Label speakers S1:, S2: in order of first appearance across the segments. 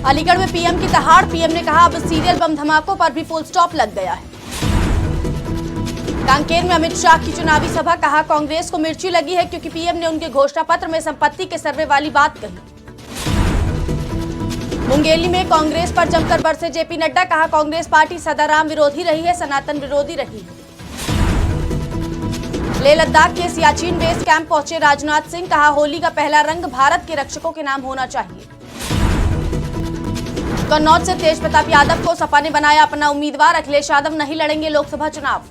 S1: अलीगढ़ में पीएम की दहाड़। पीएम ने कहा अब सीरियल बम धमाकों पर भी फुल स्टॉप लग गया है। कांकेर में अमित शाह की चुनावी सभा। कहा कांग्रेस को मिर्ची लगी है क्योंकि पीएम ने उनके घोषणा पत्र में संपत्ति के सर्वे वाली बात कही। मुंगेली में कांग्रेस पर जमकर बरसे जेपी नड्डा। कहा कांग्रेस पार्टी सदाराम विरोधी रही है, सनातन विरोधी रही है। लेह लद्दाख के सियाचिन बेस कैंप पहुंचे राजनाथ सिंह। कहा होली का पहला रंग भारत के रक्षकों के नाम होना चाहिए। कन्नौज से तेज प्रताप यादव को सपा ने बनाया अपना उम्मीदवार। अखिलेश यादव नहीं लड़ेंगे लोकसभा चुनाव।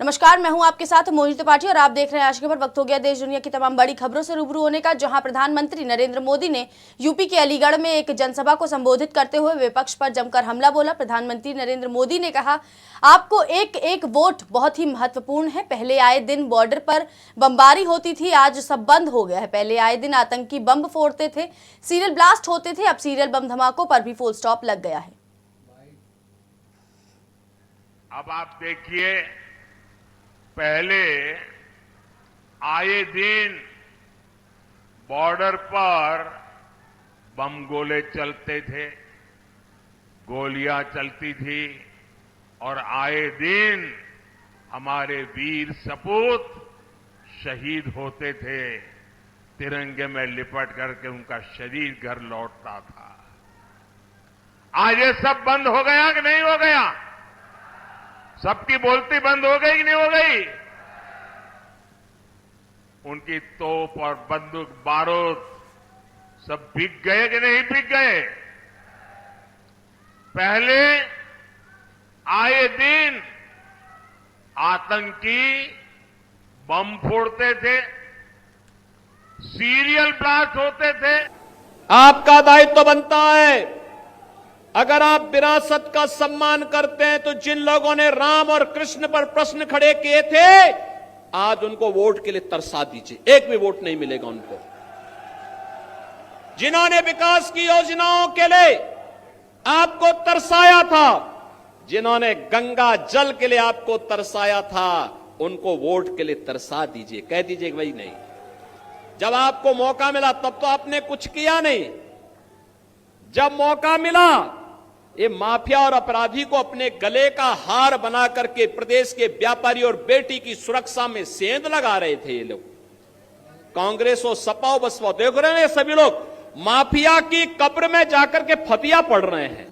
S1: नमस्कार, मैं हूं आपके साथ मोहिनी त्रिपाठी और आप देख रहे हैं आज की खबर। वक्त हो गया देश दुनिया की तमाम बड़ी खबरों से रूबरू होने का, जहां प्रधानमंत्री नरेंद्र मोदी ने यूपी के अलीगढ़ में एक जनसभा को संबोधित करते हुए विपक्ष पर जमकर हमला बोला। प्रधानमंत्री नरेंद्र मोदी ने कहा आपको एक एक वोट बहुत ही महत्वपूर्ण है। पहले आए दिन बॉर्डर पर बमबारी होती थी, आज सब बंद हो गया है। पहले आए दिन आतंकी बम फोड़ते थे, सीरियल ब्लास्ट होते थे, अब सीरियल बम धमाकों पर भी फुल स्टॉप लग गया है।
S2: अब आप देखिए, पहले आए दिन बॉर्डर पर बम गोले चलते थे, गोलियां चलती थी और आए दिन हमारे वीर सपूत शहीद होते थे। तिरंगे में लिपट करके उनका शरीर घर लौटता था। आज ये सब बंद हो गया कि नहीं हो गया? सबकी बोलती बंद हो गई कि नहीं हो गई? उनकी तोप और बंदूक बारूद सब बिक गए कि नहीं बिक गए? पहले आए दिन आतंकी बम फोड़ते थे, सीरियल ब्लास्ट होते थे।
S3: आपका दायित्व बनता है, अगर आप विरासत का सम्मान करते हैं तो जिन लोगों ने राम और कृष्ण पर प्रश्न खड़े किए थे, आज उनको वोट के लिए तरसा दीजिए। एक भी वोट नहीं मिलेगा उनको। जिन्होंने विकास की योजनाओं के लिए आपको तरसाया था, जिन्होंने गंगा जल के लिए आपको तरसाया था, उनको वोट के लिए तरसा दीजिए। कह दीजिए भाई नहीं, जब आपको मौका मिला तब तो आपने कुछ किया नहीं। जब मौका मिला, ये माफिया और अपराधी को अपने गले का हार बना करके प्रदेश के व्यापारी और बेटी की सुरक्षा में सेंध लगा रहे थे ये लोग। कांग्रेस और सपा और बसपा, देख रहे हैं ये सभी लोग माफिया की कब्र में जाकर के फतिया पड़ रहे हैं।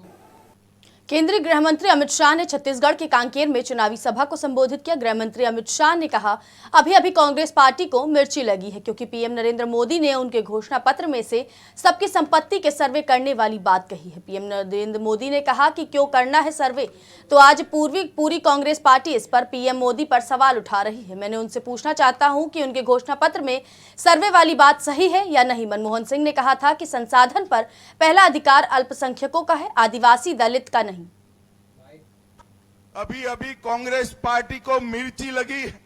S1: केंद्रीय गृह मंत्री अमित शाह ने छत्तीसगढ़ के कांकेर में चुनावी सभा को संबोधित किया। गृह मंत्री अमित शाह ने कहा अभी अभी कांग्रेस पार्टी को मिर्ची लगी है क्योंकि पीएम नरेंद्र मोदी ने उनके घोषणा पत्र में से सबकी संपत्ति के सर्वे करने वाली बात कही है। पीएम नरेंद्र मोदी ने कहा कि क्यों करना है सर्वे, तो आज पूरी कांग्रेस पार्टी इस पर पीएम मोदी पर सवाल उठा रही है। मैंने उनसे पूछना चाहता हूं कि उनके घोषणा पत्र में सर्वे वाली बात सही है या नहीं। मनमोहन सिंह ने कहा था कि संसाधन पर पहला अधिकार अल्पसंख्यकों का है, आदिवासी दलित का नहीं।
S4: अभी अभी कांग्रेस पार्टी को मिर्ची लगी है।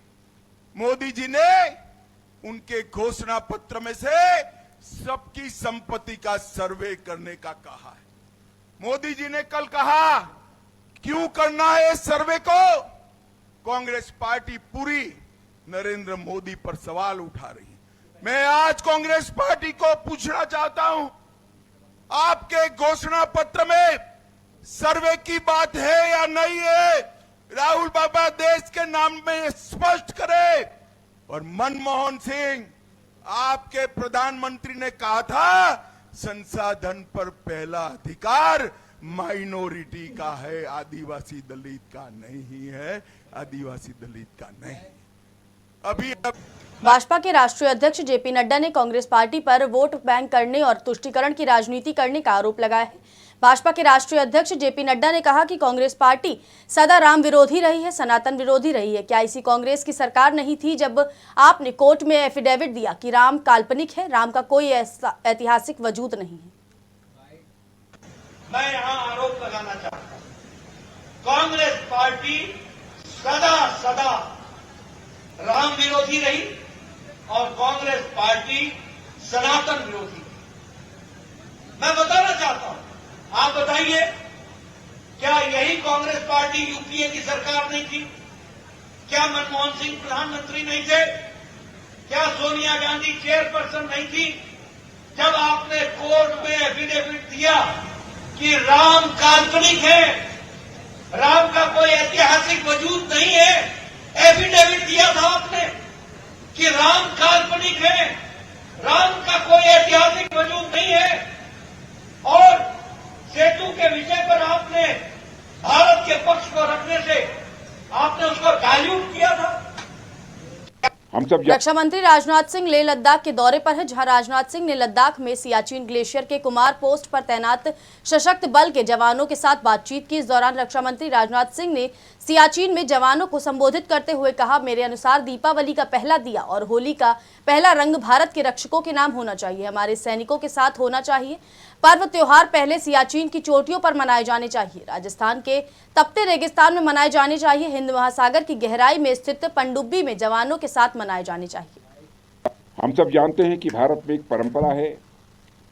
S4: मोदी जी ने उनके घोषणा पत्र में से सबकी संपत्ति का सर्वे करने का कहा है। मोदी जी ने कल कहा क्यों करना है इस सर्वे को? कांग्रेस पार्टी पूरी नरेंद्र मोदी पर सवाल उठा रही है। मैं आज कांग्रेस पार्टी को पूछना चाहता हूं, आपके घोषणा पत्र में सर्वे की बात है या नहीं है? राहुल बाबा देश के नाम में स्पष्ट करे। और मनमोहन सिंह, आपके प्रधानमंत्री ने कहा था संसाधन पर पहला अधिकार माइनॉरिटी का है, आदिवासी दलित का नहीं है, आदिवासी दलित का नहीं। अभी
S1: भाजपा के राष्ट्रीय अध्यक्ष जेपी नड्डा ने कांग्रेस पार्टी पर वोट बैंक करने और तुष्टीकरण की राजनीति करने का आरोप लगाया है। भाजपा के राष्ट्रीय अध्यक्ष जेपी नड्डा ने कहा कि कांग्रेस पार्टी सदा राम विरोधी रही है, सनातन विरोधी रही है। क्या इसी कांग्रेस की सरकार नहीं थी जब आपने कोर्ट में एफिडेविट दिया कि राम काल्पनिक है, राम का कोई ऐतिहासिक वजूद नहीं है?
S5: मैं यहां आरोप लगाना चाहता हूं, कांग्रेस पार्टी सदा राम विरोधी रही और कांग्रेस पार्टी सनातन विरोधी रही। मैं बताना चाहता हूं, आप बताइए, क्या यही कांग्रेस पार्टी यूपीए की सरकार नहीं थी? क्या मनमोहन सिंह प्रधानमंत्री नहीं थे? क्या सोनिया गांधी चेयरपर्सन नहीं थी? जब आपने कोर्ट में एफिडेविट दिया कि राम काल्पनिक है, राम का कोई ऐतिहासिक वजूद नहीं है, एफिडेविट दिया था आपने कि राम काल्पनिक है, राम का कोई ऐतिहासिक वजूद नहीं है, और सेतु के विषय पर आपने भारत के पक्ष को रखने से आपने उसको डाइल्यूट किया था।
S6: हम सब
S1: रक्षा मंत्री राजनाथ सिंह लेह लद्दाख के दौरे पर है, जहां राजनाथ सिंह ने लद्दाख में सियाचिन ग्लेशियर के कुमार पोस्ट पर तैनात सशक्त बल के जवानों के साथ बातचीत की। इस दौरान रक्षा मंत्री राजनाथ सिंह ने सियाचिन में जवानों को संबोधित करते हुए कहा, मेरे अनुसार दीपावली का पहला दिया और होली का पहला रंग भारत के रक्षकों के नाम होना चाहिए, हमारे सैनिकों के साथ होना चाहिए। पर्व त्योहार पहले सियाचिन की चोटियों पर मनाए जाने चाहिए, राजस्थान के तपते रेगिस्तान में मनाए जाने चाहिए, हिंद महासागर की गहराई में स्थित पनडुब्बी में जवानों के साथ मनाए जाने चाहिए।
S6: हम सब जानते हैं कि भारत में एक परंपरा है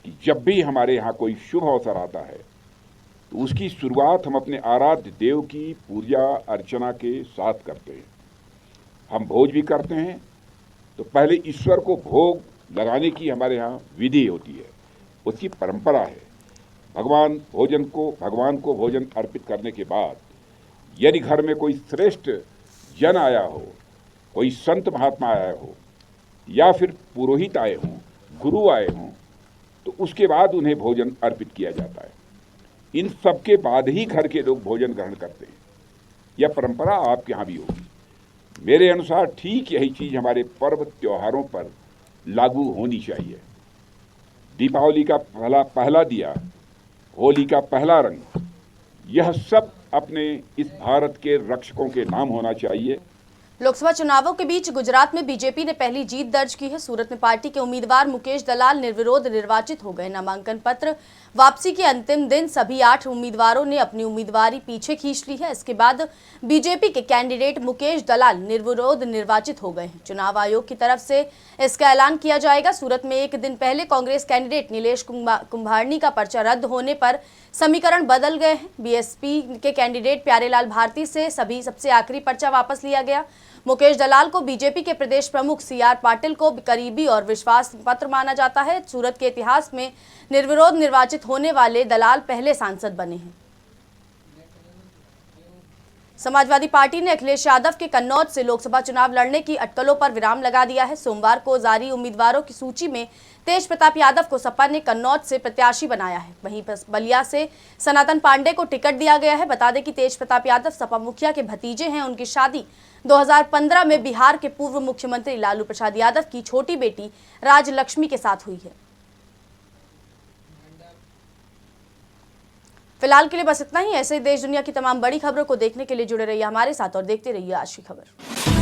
S6: कि जब भी हमारे यहाँ कोई शुभ अवसर आता है तो उसकी शुरुआत हम अपने आराध्य देव की पूजा अर्चना के साथ करते हैं। हम भोज भी करते हैं तो पहले ईश्वर को भोग लगाने की हमारे यहाँ विधि होती है, उसकी परंपरा है। भगवान को भोजन अर्पित करने के बाद यदि घर में कोई श्रेष्ठ जन आया हो, कोई संत महात्मा आया हो या फिर पुरोहित आए हों, गुरु आए हों, तो उसके बाद उन्हें भोजन अर्पित किया जाता है। इन सब के बाद ही घर के लोग भोजन ग्रहण करते हैं। यह परंपरा आपके यहाँ भी होगी। मेरे अनुसार ठीक यही चीज हमारे पर्व त्योहारों पर लागू होनी चाहिए। दीपावली का पहला दिया, होली का पहला रंग, यह सब अपने इस भारत के रक्षकों के नाम होना चाहिए।
S1: लोकसभा चुनावों के बीच गुजरात में बीजेपी ने पहली जीत दर्ज की है। सूरत में पार्टी के उम्मीदवार मुकेश दलाल निर्विरोध निर्वाचित हो गए। नामांकन पत्र वापसी के अंतिम दिन सभी 8 उम्मीदवारों ने अपनी उम्मीदवारी पीछे खींच ली है। इसके बाद बीजेपी के कैंडिडेट मुकेश दलाल निर्विरोध निर्वाचित हो गए हैं। चुनाव आयोग की तरफ से इसका ऐलान किया जाएगा। सूरत में एक दिन पहले कांग्रेस कैंडिडेट नीलेश कुंभारनी का पर्चा रद्द होने पर समीकरण बदल गए हैं। बीएसपी के कैंडिडेट प्यारेलाल भारती से सबसे आखिरी पर्चा वापस लिया गया। मुकेश दलाल को बीजेपी के प्रदेश प्रमुख सीआर पाटिल को करीबी और विश्वास पात्र माना जाता है। सूरत के इतिहास में निर्विरोध निर्वाचित होने वाले दलाल पहले सांसद बने हैं। समाजवादी पार्टी ने अखिलेश यादव के कन्नौज से लोकसभा चुनाव लड़ने की अटकलों पर विराम लगा दिया है। सोमवार को जारी उम्मीदवारों की सूची में तेज प्रताप यादव को सपा ने कन्नौज से प्रत्याशी बनाया है। वहीं बलिया से सनातन पांडे को टिकट दिया गया है। बता दें कि तेज प्रताप यादव सपा मुखिया के भतीजे हैं। उनकी शादी 2015 में बिहार के पूर्व मुख्यमंत्री लालू प्रसाद यादव की छोटी बेटी राजलक्ष्मी के साथ हुई है। फिलहाल के लिए बस इतना ही। ऐसे ही देश दुनिया की तमाम बड़ी खबरों को देखने के लिए जुड़े रहिए हमारे साथ और देखते रहिए आज की खबर।